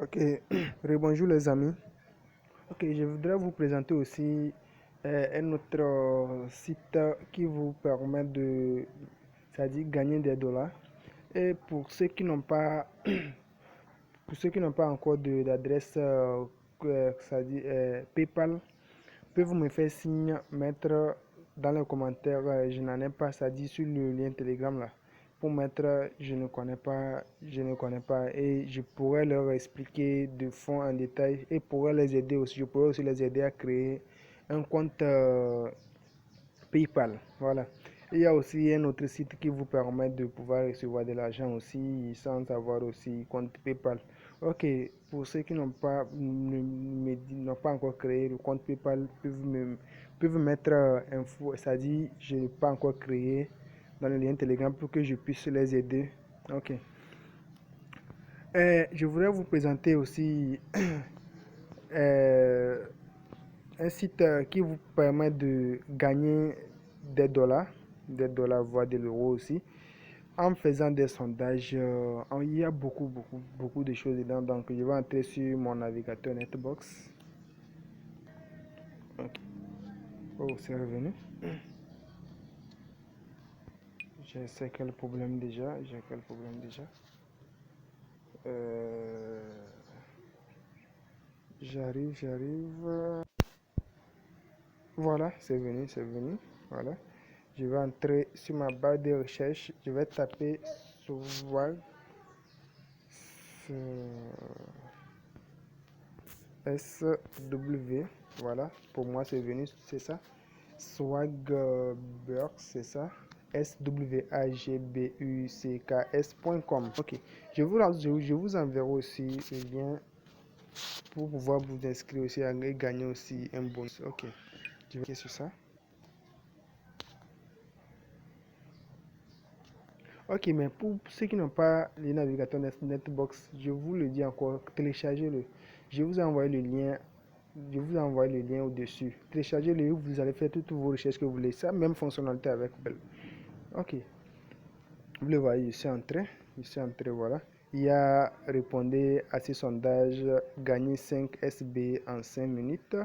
Ok, rebonjour les amis. Ok, je voudrais vous présenter aussi un autre site qui vous permet de, c'est-à-dire gagner des dollars. Et pour ceux qui n'ont pas, pour ceux qui n'ont pas encore d'adresse, c'est-à-dire PayPal, pouvez-vous me faire signe, mettre dans les commentaires, je n'en ai pas, c'est-à-dire sur le lien Telegram là, pour mettre je ne connais pas, et je pourrais leur expliquer de fond en détail et pourrais les aider aussi, je pourrais aussi les aider à créer un compte PayPal, voilà. Il y a aussi un autre site qui vous permet de pouvoir recevoir de l'argent aussi sans avoir aussi compte PayPal. Ok, pour ceux qui n'ont pas encore créé le compte PayPal, peuvent mettre info, c'est-à-dire je n'ai pas encore créé dans le lien Telegram pour que je puisse les aider. Ok. Je voudrais vous présenter aussi euh, un site qui vous permet de gagner des dollars, voire de l'euro aussi, en faisant des sondages. Il y a beaucoup de choses dedans. Donc, je vais entrer sur mon navigateur Netbox. Ok. Oh, c'est revenu. J'ai quel problème déjà. Euh, j'arrive. Voilà, c'est venu. Voilà. Je vais entrer sur ma barre de recherche. Je vais taper Swag. SW. Voilà. Pour moi, c'est venu. C'est ça. Swagbucks, c'est ça. SWAGBUCKS.com. Ok. Je vous enverrai aussi le lien pour pouvoir vous inscrire aussi et gagner aussi un bonus. Ok. Je vais cliquer sur ça. Ok, mais pour ceux qui n'ont pas les navigateurs Netbox, je vous le dis encore, téléchargez-le. Je vous ai envoyé le lien. Je vous ai envoyé le lien au-dessus. Téléchargez-le, vous allez faire toutes vos recherches que vous voulez. Ça, même fonctionnalité avec Bell. Ok. Vous le voyez, je suis entré, voilà. Il y a répondez à ces sondages, gagner 5 SB en 5 minutes,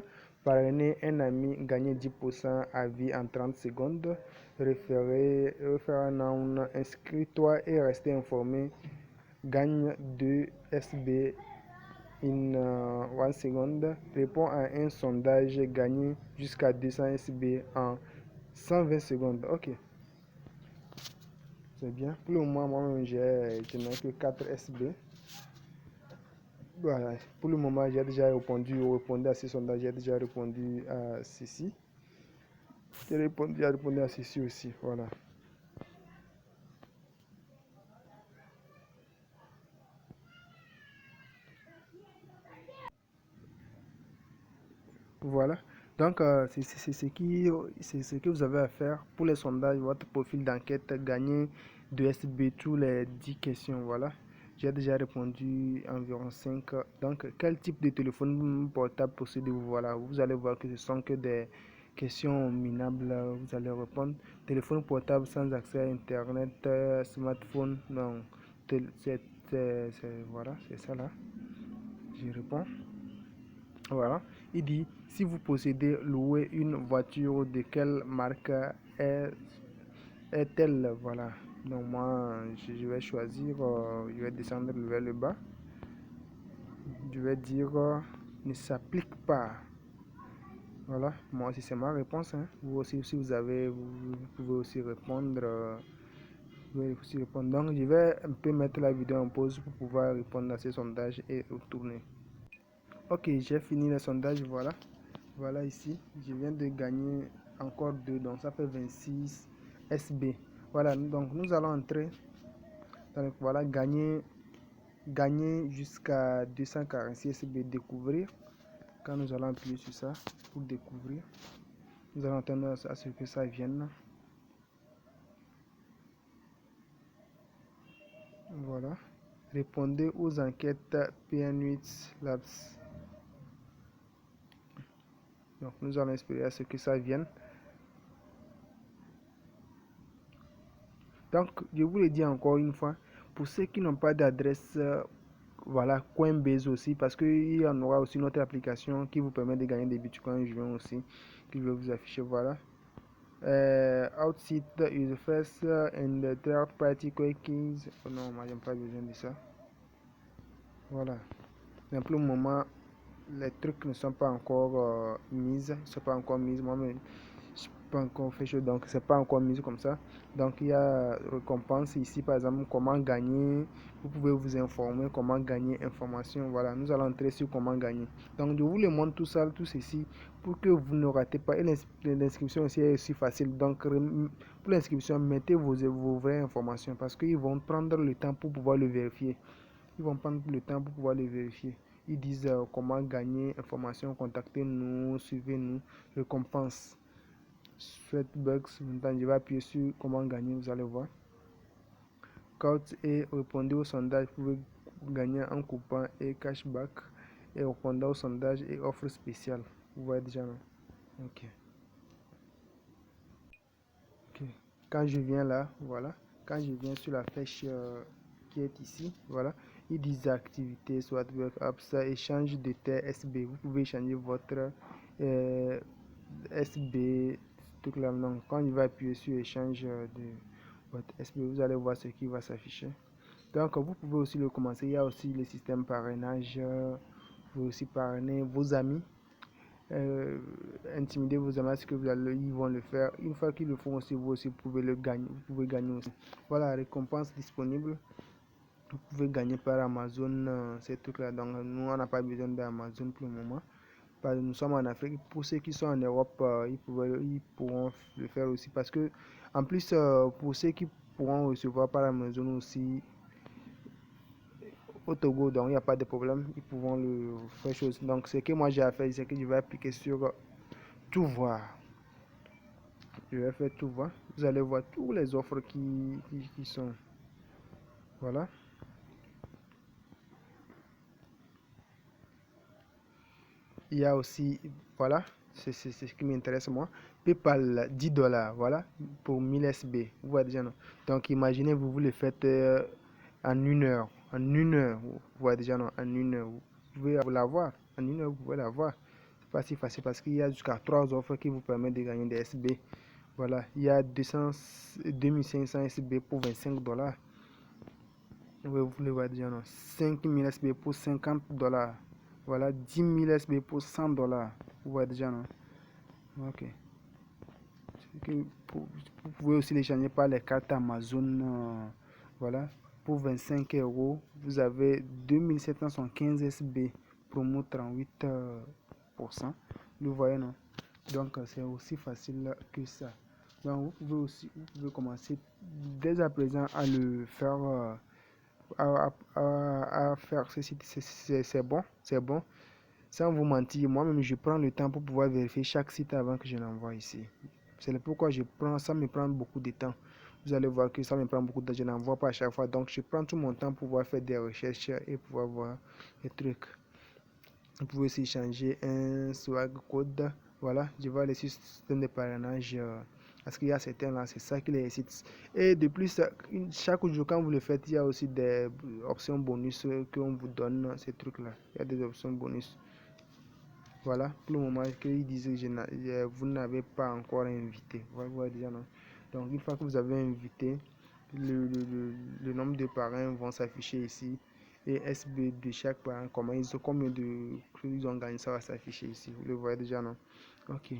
parrainer un ami, gagner 10% à vie en 30 secondes, référer un noun, inscris-toi et rester informé, gagne 2 SB in 1 seconde, réponds à un sondage, gagner jusqu'à 200 SB en 120 secondes. Ok. C'est bien. Pour le moment, moi-même, je n'ai que 4 SB. Voilà. Pour le moment, j'ai déjà répondu à ce sondage, j'ai déjà répondu à ceci. J'ai répondu à ceci aussi. Voilà. Voilà. Donc, c'est ce que vous avez à faire pour les sondages, votre profil d'enquête, gagner de SB tous les 10 questions. Voilà. J'ai déjà répondu environ 5. Donc, quel type de téléphone portable possédez-vous? Voilà. Vous allez voir que ce sont que des questions minables. Vous allez répondre. Téléphone portable sans accès à Internet, smartphone. Non. Voilà, c'est ça là. Je réponds. Voilà. Il dit, si vous possédez, louer une voiture, de quelle marque est- est-elle? Voilà. Donc moi, je vais choisir, je vais descendre vers le bas. Je vais dire, ne s'applique pas. Voilà. Moi aussi, c'est ma réponse, hein. Vous aussi, si vous avez, vous pouvez aussi répondre. Vous pouvez aussi répondre. Donc, je vais un peu mettre la vidéo en pause pour pouvoir répondre à ces sondages et retourner. Ok, j'ai fini le sondage, voilà. Voilà ici, je viens de gagner encore 2, donc ça fait 26 SB. Voilà, donc nous allons entrer, donc voilà, gagner jusqu'à 246 SB, découvrir. Quand nous allons appuyer sur ça pour découvrir, nous allons attendre à ce que ça vienne. Voilà, répondez aux enquêtes PN8 Labs. Donc nous allons espérer à ce que ça vienne. Donc, je vous le dis encore une fois, pour ceux qui n'ont pas d'adresse voilà, Coinbase aussi, parce qu'il y en aura aussi une autre application qui vous permet de gagner des bitcoins en juin aussi, que je vais vous afficher, voilà. Outsit is the first and the third party quick keys. Oh non, moi j'aime pas besoin de ça. Voilà. Mais pour le moment, les trucs ne sont pas encore mises, ne sont pas encore mises. Moi-même, je suis pas encore fait chaud, donc c'est pas encore mis comme ça. Donc il y a récompense ici, par exemple, comment gagner. Vous pouvez vous informer comment gagner information. Voilà, nous allons entrer sur comment gagner. Donc je vous le montre tout ça, tout ceci, pour que vous ne ratez pas. Et l'inscription aussi est aussi facile. Donc pour l'inscription, mettez vos vraies informations parce qu'ils vont prendre le temps pour pouvoir le vérifier. Ils vont prendre le temps pour pouvoir le vérifier. Ils disent comment gagner information, contactez-nous, suivez-nous, récompense. Sweatbucks, maintenant je vais appuyer sur comment gagner, vous allez voir. Carte et répondez au sondage, vous pouvez gagner un coupon et cashback et répondez au sondage et offre spéciale. Vous voyez déjà non? Ok. Ok. Quand je viens là, voilà. Quand je viens sur la flèche qui est ici, voilà. Il dit activités, Sweatbucks, apps, échange de terres SB. Vous pouvez changer votre SB, tout là. Donc, quand il va appuyer sur échange de votre SB, vous allez voir ce qui va s'afficher. Donc, vous pouvez aussi le commencer. Il y a aussi le système parrainage. Vous pouvez aussi parrainer vos amis. Intimider vos amis, ce que ils vont le faire. Une fois qu'ils le font aussi, vous aussi pouvez le gagner. Vous pouvez gagner aussi. Voilà, récompense disponible. Vous pouvez gagner par Amazon ces trucs-là. Donc, nous, on n'a pas besoin d'Amazon pour le moment. Nous sommes en Afrique. Pour ceux qui sont en Europe, ils pourront le faire aussi. Parce que, en plus, pour ceux qui pourront recevoir par Amazon aussi au Togo, donc il n'y a pas de problème. Ils pourront le faire chose. Donc, ce que moi j'ai à faire, c'est que je vais appliquer sur tout voir. Je vais faire tout voir. Vous allez voir toutes les offres qui sont. Voilà. Il y a aussi, voilà, c'est ce qui m'intéresse moi. PayPal, 10 $, voilà, pour 1000 SB. Vous voyez déjà, non? Donc, imaginez, vous le faites en une heure. En une heure, vous voyez déjà, non? En une heure, vous pouvez l'avoir. En une heure, vous pouvez l'avoir. C'est pas si facile parce qu'il y a jusqu'à 3 offres qui vous permettent de gagner des SB. Voilà, il y a 2500 SB pour 25 $. Vous le voyez déjà, non? 5000 SB pour 50 $. Voilà, 10 000 SB pour 100 $. Vous voyez déjà, non? Ok. Vous pouvez aussi les changer par les cartes Amazon. Voilà. Pour 25 €, vous avez 2715 SB. Promo 38%. Vous voyez, non? Donc, c'est aussi facile que ça. Donc, vous pouvez commencer dès à présent à le faire. À faire ceci, c'est bon, c'est bon. Sans vous mentir, moi-même, je prends le temps pour pouvoir vérifier chaque site avant que je l'envoie ici. C'est pourquoi ça me prend beaucoup de temps. Vous allez voir que ça me prend beaucoup de temps, je n'envoie pas à chaque fois. Donc, je prends tout mon temps pour pouvoir faire des recherches et pouvoir voir les trucs. Vous pouvez aussi changer un swag code. Voilà, je vais aller sur le système de parrainage. Parce qu'il y a certains là, c'est ça qui les excite. Et de plus, chaque jour, quand vous le faites, il y a aussi des options bonus qu'on vous donne, ces trucs-là. Il y a des options bonus. Voilà, pour le moment, qu'ils disent que vous n'avez pas encore invité. Vous voyez déjà, non? Donc, une fois que vous avez invité, le nombre de parrains vont s'afficher ici. Et SB de chaque parent, combien de ils ont gagné, ça va s'afficher ici. Vous le voyez déjà, non? Ok.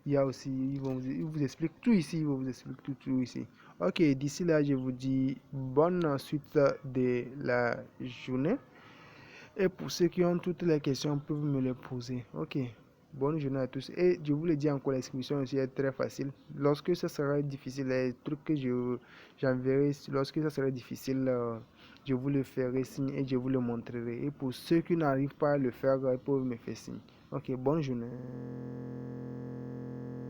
Il y a aussi, ils vous expliquent tout ici, ils vous expliquent tout ici. Ok, d'ici là, je vous dis bonne suite de la journée. Et pour ceux qui ont toutes les questions, peuvent me les poser. Ok, bonne journée à tous. Et je vous le dis encore, l'inscription aussi est très facile. Lorsque ça sera difficile, les trucs que j'enverrai, lorsque ça sera difficile, je vous le ferai signe et je vous le montrerai. Et pour ceux qui n'arrivent pas à le faire, ils peuvent me faire signe. Ok, bonne journée.